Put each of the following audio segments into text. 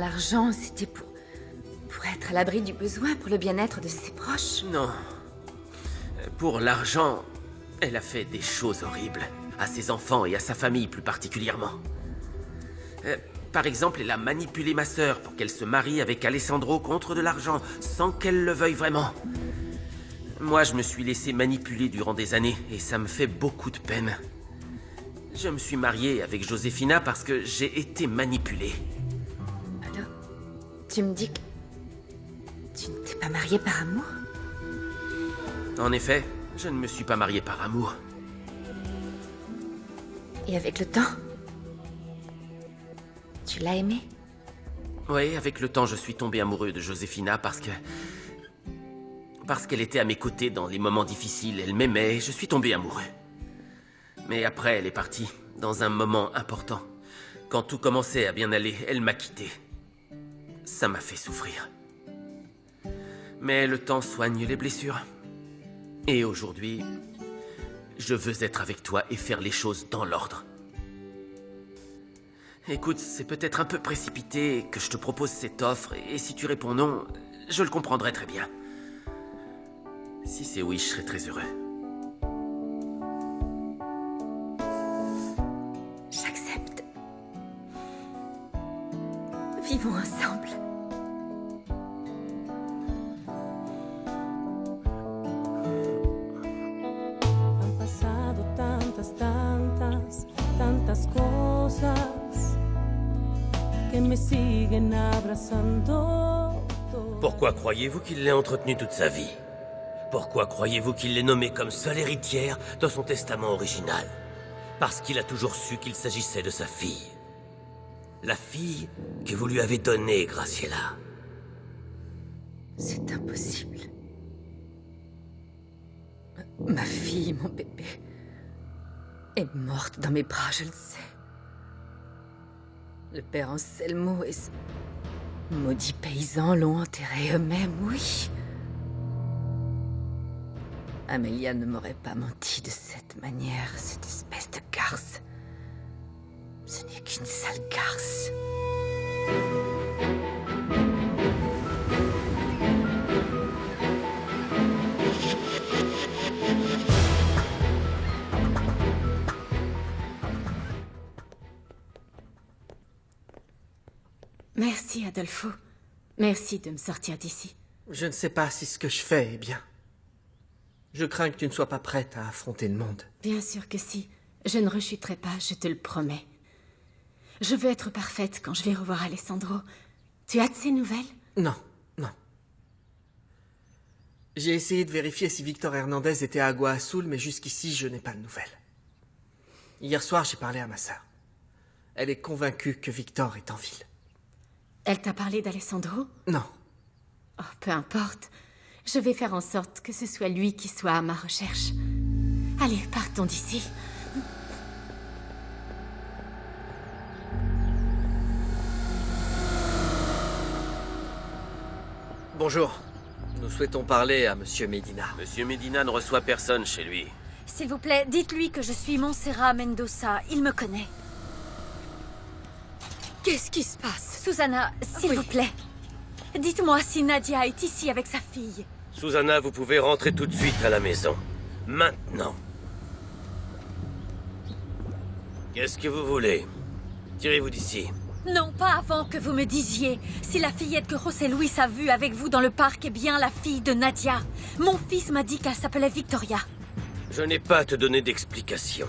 l'argent, c'était pour être à l'abri du besoin, pour le bien-être de ses proches. Non. Pour l'argent, elle a fait des choses horribles. À ses enfants et à sa famille plus particulièrement. Par exemple, elle a manipulé ma sœur pour qu'elle se marie avec Alessandro contre de l'argent, sans qu'elle le veuille vraiment. Moi, je me suis laissé manipuler durant des années, et ça me fait beaucoup de peine. Je me suis marié avec Josefina parce que j'ai été manipulé. Alors, tu me dis que tu ne t'es pas marié par amour? En effet, je ne me suis pas marié par amour. Et avec le temps, tu l'as aimée? Oui, avec le temps, je suis tombé amoureux de Josefina parce qu'elle était à mes côtés dans les moments difficiles. Elle m'aimait, je suis tombé amoureux. Mais après, elle est partie, dans un moment important. Quand tout commençait à bien aller, elle m'a quitté. Ça m'a fait souffrir. Mais le temps soigne les blessures. Et aujourd'hui, je veux être avec toi et faire les choses dans l'ordre. Écoute, c'est peut-être un peu précipité que je te propose cette offre, et si tu réponds non, je le comprendrai très bien. Si c'est oui, je serai très heureux. J'accepte. Vivons ensemble. Han pasado tantas cosas que me siguen abrazando. Pourquoi croyez-vous qu'il l'ait entretenue toute sa vie? Pourquoi croyez-vous qu'il l'ait nommée comme seule héritière dans son testament original? Parce qu'il a toujours su qu'il s'agissait de sa fille. La fille que vous lui avez donnée, Graciela. C'est impossible. Ma fille, mon bébé, est morte dans mes bras, je le sais. Le père Anselmo et ce maudit paysan l'ont enterrée eux-mêmes, oui. Amélia ne m'aurait pas menti de cette manière, cette espèce de garce. Ce n'est qu'une sale garce. Merci, Adolfo. Merci de me sortir d'ici. Je ne sais pas si ce que je fais est bien. Je crains que tu ne sois pas prête à affronter le monde. Bien sûr que si. Je ne rechuterai pas, je te le promets. Je veux être parfaite quand je vais revoir Alessandro. Tu as de ses nouvelles? Non, non. J'ai essayé de vérifier si Victor Hernandez était à Agua Azul, mais jusqu'ici, je n'ai pas de nouvelles. Hier soir, j'ai parlé à ma sœur. Elle est convaincue que Victor est en ville. Elle t'a parlé d'Alessandro? Non. Oh, peu importe. Je vais faire en sorte que ce soit lui qui soit à ma recherche. Allez, partons d'ici. Bonjour. Nous souhaitons parler à Monsieur Medina. Monsieur Medina ne reçoit personne chez lui. S'il vous plaît, dites-lui que je suis Montserrat Mendoza. Il me connaît. Qu'est-ce qui se passe? Susanna, s'il vous plaît. Dites-moi si Nadia est ici avec sa fille. Susanna, vous pouvez rentrer tout de suite à la maison. Maintenant. Qu'est-ce que vous voulez? Tirez-vous d'ici. Non, pas avant que vous me disiez si la fillette que José Luis a vue avec vous dans le parc est bien la fille de Nadia. Mon fils m'a dit qu'elle s'appelait Victoria. Je n'ai pas à te donner d'explication.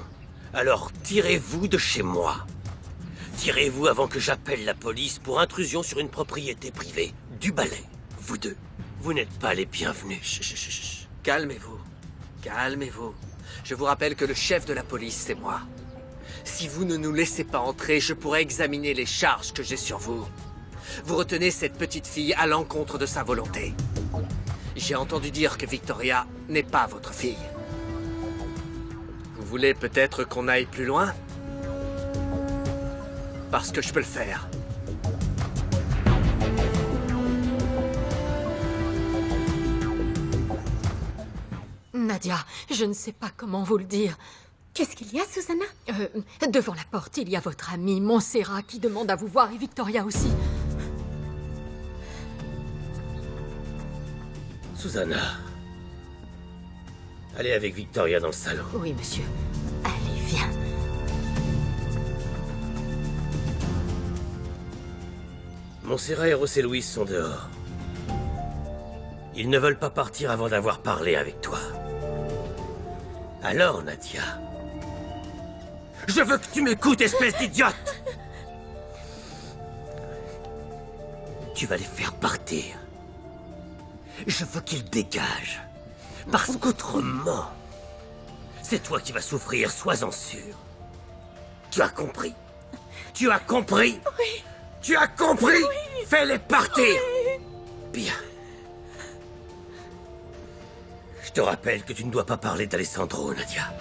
Alors, tirez-vous de chez moi. Tirez-vous avant que j'appelle la police pour intrusion sur une propriété privée. Du balai. Vous deux, vous n'êtes pas les bienvenus. Chut, chut, chut, chut. Calmez-vous. Calmez-vous. Je vous rappelle que le chef de la police, c'est moi. Si vous ne nous laissez pas entrer, je pourrai examiner les charges que j'ai sur vous. Vous retenez cette petite fille à l'encontre de sa volonté. J'ai entendu dire que Victoria n'est pas votre fille. Vous voulez peut-être qu'on aille plus loin? Parce que je peux le faire. Nadia, je ne sais pas comment vous le dire. Qu'est-ce qu'il y a, Susanna? Devant la porte, il y a votre amie Montserrat qui demande à vous voir et Victoria aussi. Susanna. Allez avec Victoria dans le salon. Oui, monsieur. Allez, viens. Montserrat et José Luis sont dehors. Ils ne veulent pas partir avant d'avoir parlé avec toi. Alors, Nadia... Je veux que tu m'écoutes, espèce d'idiote! Tu vas les faire partir. Je veux qu'ils dégagent. Parce qu'autrement, c'est toi qui vas souffrir, sois-en sûr. Tu as compris? Tu as compris? Oui. Tu as compris? Oui. Fais-les partir! Oui. Bien. Je te rappelle que tu ne dois pas parler d'Alessandro, Nadia.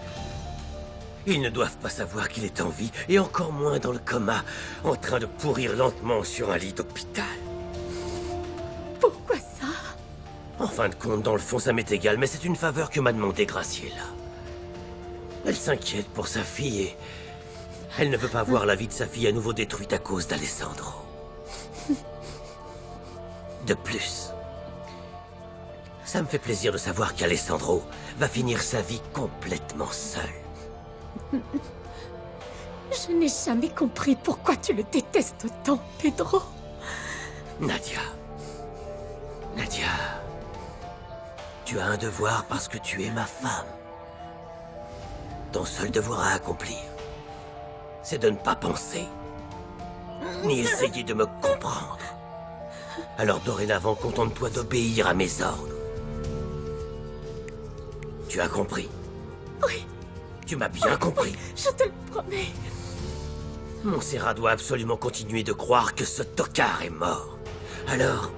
Ils ne doivent pas savoir qu'il est en vie, et encore moins dans le coma, en train de pourrir lentement sur un lit d'hôpital. Pourquoi ça? En fin de compte, dans le fond, ça m'est égal, mais c'est une faveur que m'a demandé Graciela. Elle s'inquiète pour sa fille et... elle ne veut pas voir la vie de sa fille à nouveau détruite à cause d'Alessandro. De plus, ça me fait plaisir de savoir qu'Alessandro va finir sa vie complètement seul. Je n'ai jamais compris pourquoi tu le détestes autant, Pedro. Nadia. Nadia. Tu as un devoir parce que tu es ma femme. Ton seul devoir à accomplir, c'est de ne pas penser, ni essayer de me comprendre. Alors dorénavant, contente-toi d'obéir à mes ordres. Tu as compris? Oui. Tu m'as bien compris? Je te le promets. Montserrat doit absolument continuer de croire que ce tocard est mort. Alors,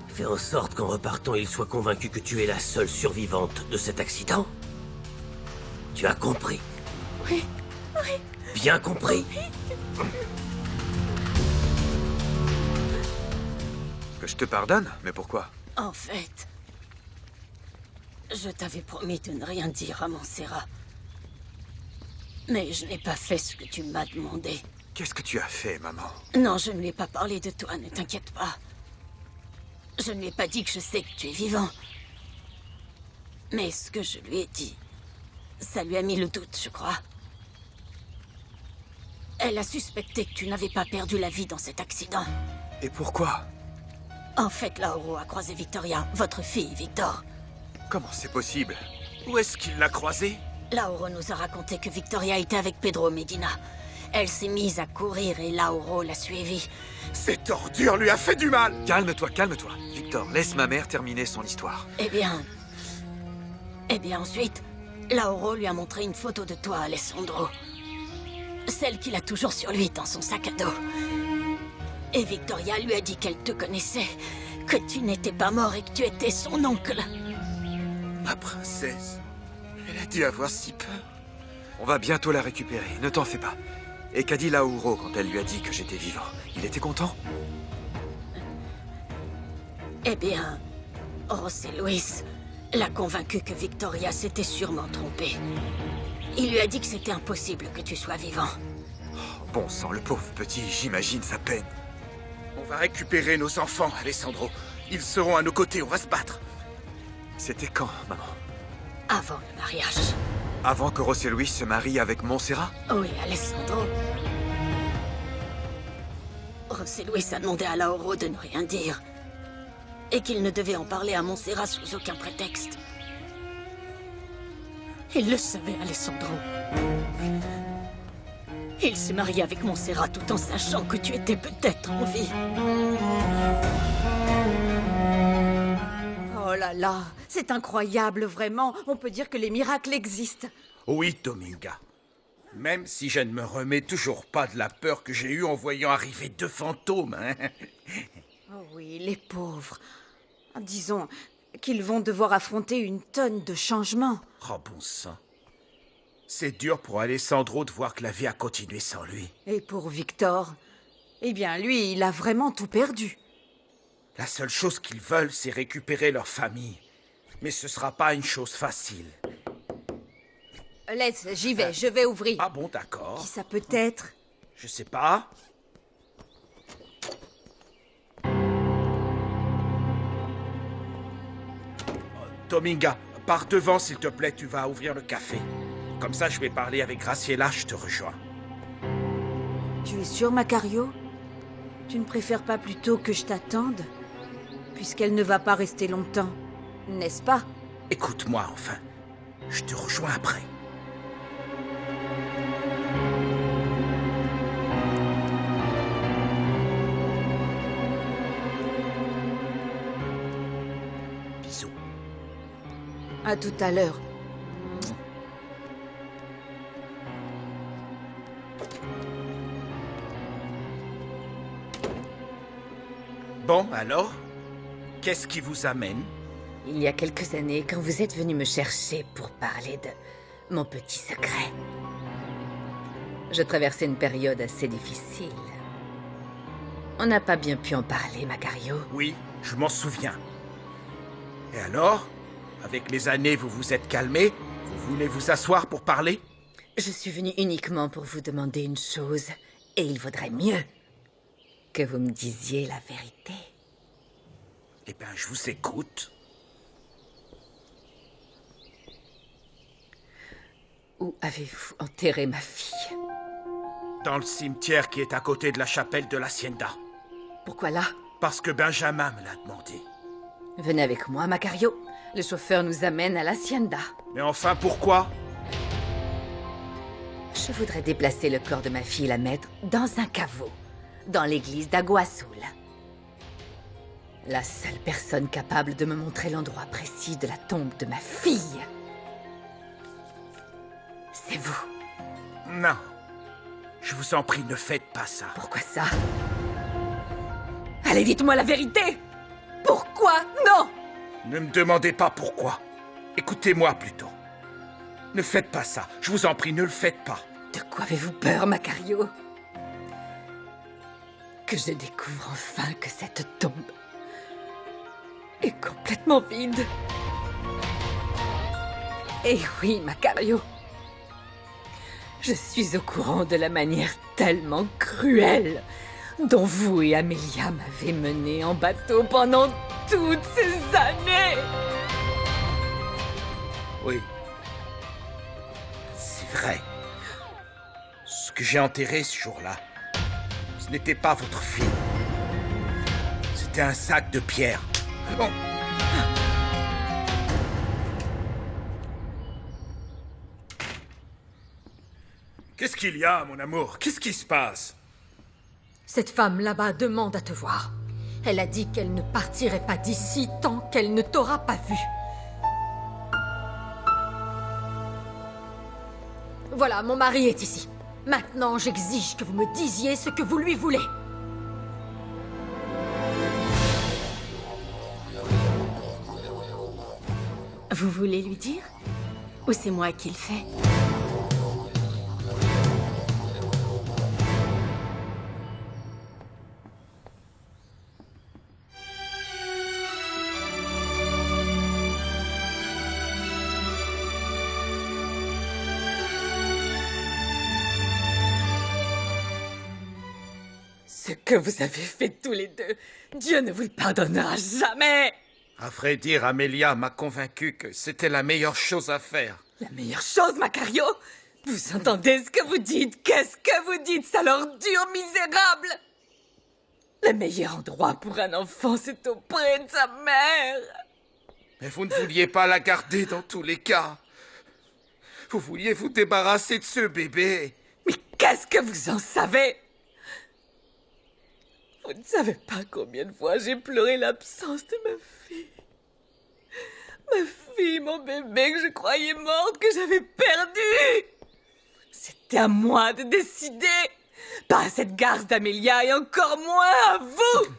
fais en sorte qu'en repartant, il soit convaincu que tu es la seule survivante de cet accident. Tu as compris? Oui, oui. Bien compris? Oui. Que je te pardonne? Mais pourquoi? En fait, je t'avais promis de ne rien dire à Montserrat. Mais je n'ai pas fait ce que tu m'as demandé. Qu'est-ce que tu as fait, maman? Non, je ne lui ai pas parlé de toi, ne t'inquiète pas. Je ne lui ai pas dit que je sais que tu es vivant. Mais ce que je lui ai dit, ça lui a mis le doute, je crois. Elle a suspecté que tu n'avais pas perdu la vie dans cet accident. Et pourquoi? En fait, Lauro a croisé Victoria, votre fille, Victor. Comment c'est possible? Où est-ce qu'il l'a croisée? Lauro nous a raconté que Victoria était avec Pedro Medina. Elle s'est mise à courir et Lauro l'a suivie. Cette ordure lui a fait du mal! Calme-toi, calme-toi. Victor, laisse ma mère terminer son histoire. Eh bien ensuite, Lauro lui a montré une photo de toi, Alessandro. Celle qu'il a toujours sur lui dans son sac à dos. Et Victoria lui a dit qu'elle te connaissait, que tu n'étais pas mort et que tu étais son oncle. Ma princesse, elle a dû avoir si peur. On va bientôt la récupérer, ne t'en fais pas. Et qu'a dit Lauro quand elle lui a dit que j'étais vivant? Il était content? Eh bien, José Luis l'a convaincu que Victoria s'était sûrement trompée. Il lui a dit que c'était impossible que tu sois vivant. Oh, bon sang, le pauvre petit, j'imagine sa peine. On va récupérer nos enfants, Alessandro. Ils seront à nos côtés, on va se battre. C'était quand, maman? Avant le mariage. Avant que José Luis se marie avec Montserrat? Oui, Alessandro. José Luis a demandé à Lauro de ne rien dire. Et qu'il ne devait en parler à Montserrat sous aucun prétexte. Il le savait, Alessandro. Il s'est marié avec Montserrat tout en sachant que tu étais peut-être en vie. Oh là là, c'est incroyable, vraiment. On peut dire que les miracles existent. Oui, Dominga. Même si je ne me remets toujours pas de la peur que j'ai eue en voyant arriver 2 fantômes, hein. Oh oui, les pauvres. Disons qu'ils vont devoir affronter une tonne de changements. Oh bon sang. C'est dur pour Alessandro de voir que la vie a continué sans lui. Et pour Victor, eh bien lui, il a vraiment tout perdu. La seule chose qu'ils veulent, c'est récupérer leur famille. Mais ce sera pas une chose facile. Laisse, j'y vais, je vais ouvrir. Ah bon, d'accord. Qui ça peut être? Je sais pas. Dominga, pars devant s'il te plaît, tu vas ouvrir le café. Comme ça, je vais parler avec Graciela, je te rejoins. Tu es sûr, Macario? Tu ne préfères pas plutôt que je t'attende? Puisqu'elle ne va pas rester longtemps, n'est-ce pas? Écoute-moi enfin. Je te rejoins après. Bisous. À tout à l'heure. Bon, alors? Qu'est-ce qui vous amène? Il y a quelques années, quand vous êtes venu me chercher pour parler de mon petit secret, je traversais une période assez difficile. On n'a pas bien pu en parler, Macario. Oui, je m'en souviens. Et alors? Avec les années, vous vous êtes calmé? Vous voulez vous asseoir pour parler? Je suis venue uniquement pour vous demander une chose, et il vaudrait mieux que vous me disiez la vérité. Eh bien, je vous écoute. Où avez-vous enterré ma fille? Dans le cimetière qui est à côté de la chapelle de l'Hacienda. Pourquoi là? Parce que Benjamin me l'a demandé. Venez avec moi, Macario. Le chauffeur nous amène à l'Hacienda. Mais enfin, pourquoi? Je voudrais déplacer le corps de ma fille et la mettre dans un caveau, dans l'église d'Agua Azul. La seule personne capable de me montrer l'endroit précis de la tombe de ma fille, c'est vous. Non. Je vous en prie, ne faites pas ça. Pourquoi ça? Allez, dites-moi la vérité! Pourquoi? Non! Ne me demandez pas pourquoi. Écoutez-moi plutôt. Ne faites pas ça. Je vous en prie, ne le faites pas. De quoi avez-vous peur, Macario? Que je découvre enfin que cette tombe est complètement vide. Et oui, Macario. Je suis au courant de la manière tellement cruelle dont vous et Amelia m'avez mené en bateau pendant toutes ces années. Oui. C'est vrai. Ce que j'ai enterré ce jour-là, ce n'était pas votre fille. C'était un sac de pierre. Bon. Qu'est-ce qu'il y a, mon amour? Qu'est-ce qui se passe? Cette femme là-bas demande à te voir. Elle a dit qu'elle ne partirait pas d'ici tant qu'elle ne t'aura pas vu. Voilà, mon mari est ici. Maintenant, j'exige que vous me disiez ce que vous lui voulez. Vous voulez lui dire? Ou c'est moi qui le fais? Ce que vous avez fait tous les deux, Dieu ne vous le pardonnera jamais. À vrai dire, Amelia m'a convaincu que c'était la meilleure chose à faire. La meilleure chose, Macario? Vous entendez ce que vous dites? Qu'est-ce que vous dites, sale ordure misérable? Le meilleur endroit pour un enfant, c'est auprès de sa mère. Mais vous ne vouliez pas la garder dans tous les cas. Vous vouliez vous débarrasser de ce bébé. Mais qu'est-ce que vous en savez? Vous ne savez pas combien de fois j'ai pleuré l'absence de ma fille. Ma fille, mon bébé que je croyais morte, que j'avais perdu. C'était à moi de décider. Pas à cette garce d'Amelia et encore moins à vous.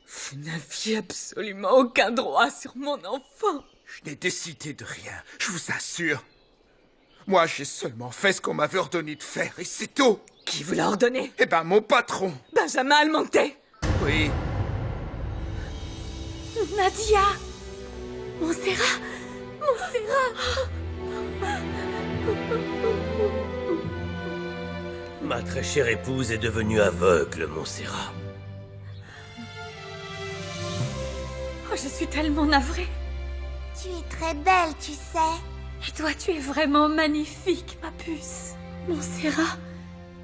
Vous n'aviez absolument aucun droit sur mon enfant. Je n'ai décidé de rien, je vous assure. Moi, j'ai seulement fait ce qu'on m'avait ordonné de faire, et c'est tout. Qui vous l'a ordonné? Eh ben, mon patron. Benjamin Almonte. Oui. Nadia! Montserrat! Montserrat! Ma très chère épouse est devenue aveugle, Montserrat. Oh, je suis tellement navrée. Tu es très belle, tu sais. Et toi, tu es vraiment magnifique, ma puce. Montserrat,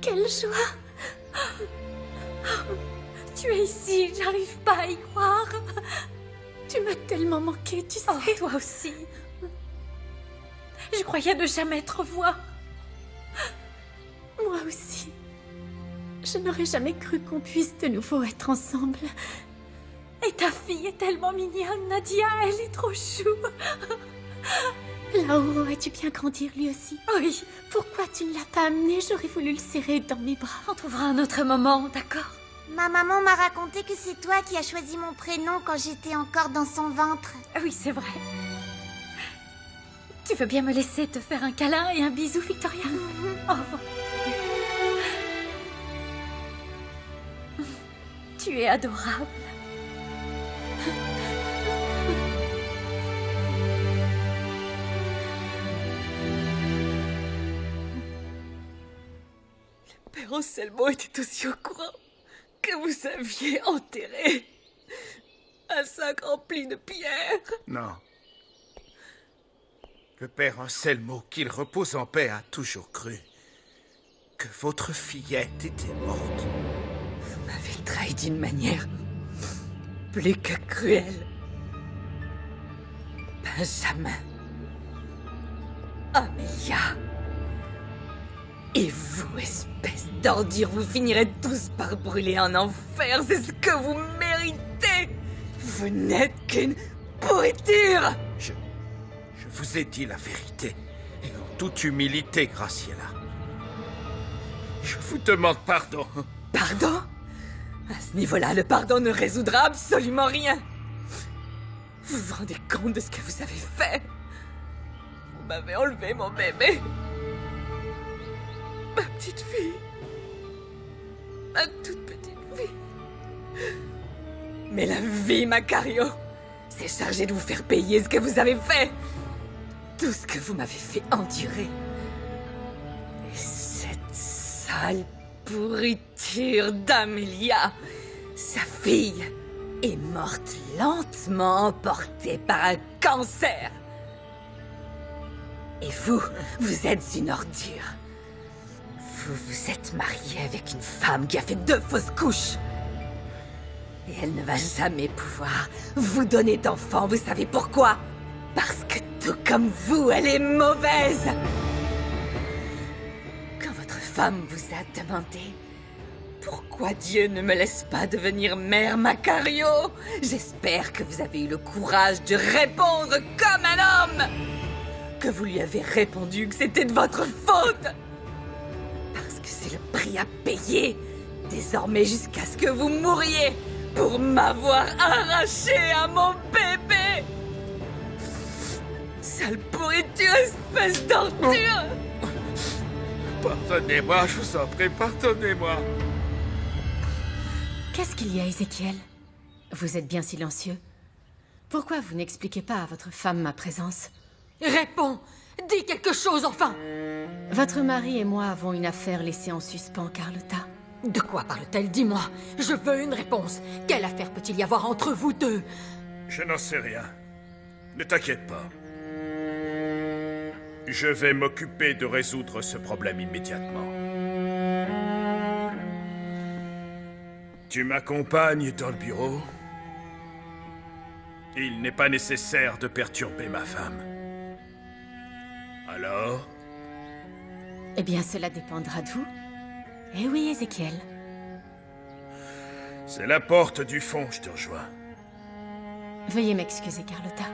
quelle joie. Tu es ici, j'arrive pas à y croire. Tu m'as tellement manqué, tu sais. Oh, toi aussi. Je croyais ne jamais te revoir. Moi aussi. Je n'aurais jamais cru qu'on puisse de nouveau être ensemble. Et ta fille est tellement mignonne, Nadia, elle est trop chou. Lauro a dû bien grandir lui aussi. Oui. Pourquoi tu ne l'as pas amené? J'aurais voulu le serrer dans mes bras. On trouvera un autre moment, d'accord? Ma maman m'a raconté que c'est toi qui as choisi mon prénom quand j'étais encore dans son ventre. Oui, c'est vrai. Tu veux bien me laisser te faire un câlin et un bisou, Victoria? Oh. Tu es adorable. Le père Anselmo était aussi au courant que vous aviez enterré un sac rempli de pierres. Non. Le père Anselmo, qu'il repose en paix, a toujours cru que votre fillette était morte. Vous m'avez trahi d'une manière plus que cruelle. Benjamin. Amelia. Et vous, espèce d'ordure, vous finirez tous par brûler en enfer. C'est ce que vous méritez. Vous n'êtes qu'une pourriture. Je vous ai dit la vérité. Et en toute humilité, Graciela. Je vous demande pardon. Pardon? À ce niveau-là, le pardon ne résoudra absolument rien. Vous vous rendez compte de ce que vous avez fait? Vous m'avez enlevé mon bébé. Ma petite fille. Ma toute petite fille. Mais la vie, Macario, s'est chargée de vous faire payer ce que vous avez fait. Tout ce que vous m'avez fait endurer. Et cette sale pourriture d'Amelia, sa fille, est morte lentement emportée par un cancer. Et vous êtes une ordure. Vous vous êtes marié avec une femme qui a fait 2 fausses couches. Et elle ne va jamais pouvoir vous donner d'enfant. Vous savez pourquoi? Parce que tout comme vous, elle est mauvaise. Quand votre femme vous a demandé pourquoi Dieu ne me laisse pas devenir mère, Macario, j'espère que vous avez eu le courage de répondre comme un homme. Que vous lui avez répondu que c'était de votre faute. Parce que c'est le prix à payer, désormais jusqu'à ce que vous mouriez, pour m'avoir arraché à mon bébé. Sale pourriture, espèce d'ordure. Pardonnez-moi, je vous en prie, pardonnez-moi. Qu'est-ce qu'il y a, Ézéchiel? Vous êtes bien silencieux. Pourquoi vous n'expliquez pas à votre femme ma présence? Réponds! Dis quelque chose, enfin! Votre mari et moi avons une affaire laissée en suspens, Carlotta. De quoi parle-t-elle? Dis-moi. Je veux une réponse. Quelle affaire peut-il y avoir entre vous deux? Je n'en sais rien. Ne t'inquiète pas. Je vais m'occuper de résoudre ce problème immédiatement. Tu m'accompagnes dans le bureau? Il n'est pas nécessaire de perturber ma femme. Alors? Eh bien, cela dépendra de vous. Eh oui, Ézéchiel. C'est la porte du fond, je te rejoins. Veuillez m'excuser, Carlotta.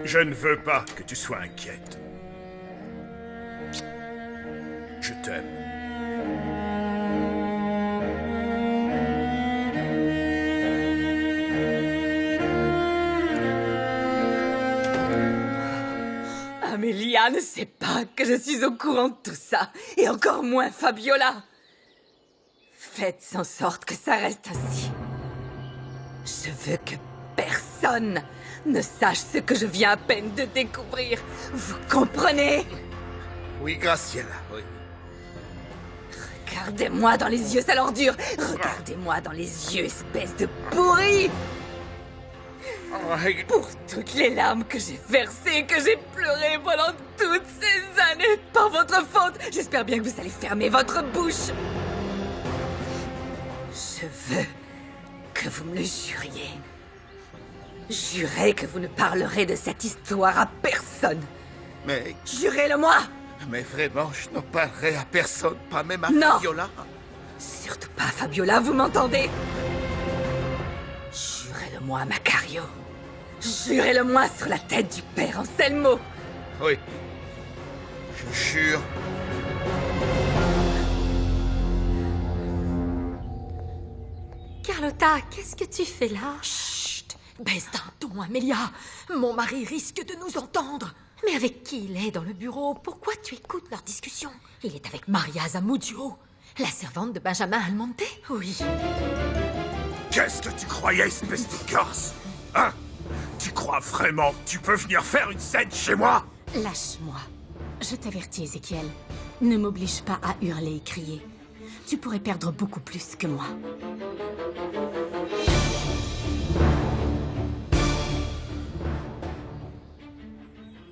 Je ne veux pas que tu sois inquiète. Je t'aime. Amelia ne sait pas que je suis au courant de tout ça, et encore moins Fabiola. Faites en sorte que ça reste ainsi. Je veux que personne ne sache ce que je viens à peine de découvrir. Vous comprenez? Oui, Graciela, oui. Regardez-moi dans les yeux, sale ordure. Regardez-moi dans les yeux, espèce de pourri. Pour toutes les larmes que j'ai versées, que j'ai pleurées pendant toutes ces années, par votre faute, j'espère bien que vous allez fermer votre bouche. Je veux que vous me le juriez. Jurez que vous ne parlerez de cette histoire à personne. Mais... Jurez-le-moi! Mais vraiment, je n'en parlerai à personne, pas même à Non. Fabiola. Surtout pas Fabiola, vous m'entendez? Jurez-le-moi, Macario. Jurez-le-moi sur la tête du père Anselmo. Oui. Je jure. Carlotta, qu'est-ce que tu fais là? Chut! Baisse d'un ton, Amelia. Mon mari risque de nous entendre. Mais avec qui il est dans le bureau? Pourquoi tu écoutes leur discussion? Il est avec Maria Zamudio, la servante de Benjamin Almonte. Oui. Qu'est-ce que tu croyais, espèce de Corse? Hein? Tu crois vraiment que tu peux venir faire une scène chez moi? Lâche-moi. Je t'avertis, Ézéchiel. Ne m'oblige pas à hurler et crier. Tu pourrais perdre beaucoup plus que moi.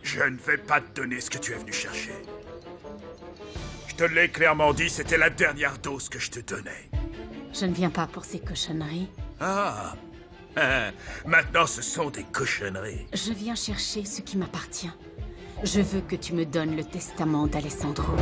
Je ne vais pas te donner ce que tu es venu chercher. Je te l'ai clairement dit, c'était la dernière dose que je te donnais. Je ne viens pas pour ces cochonneries. Ah. Maintenant, ce sont des cochonneries. Je viens chercher ce qui m'appartient. Je veux que tu me donnes le testament d'Alessandro.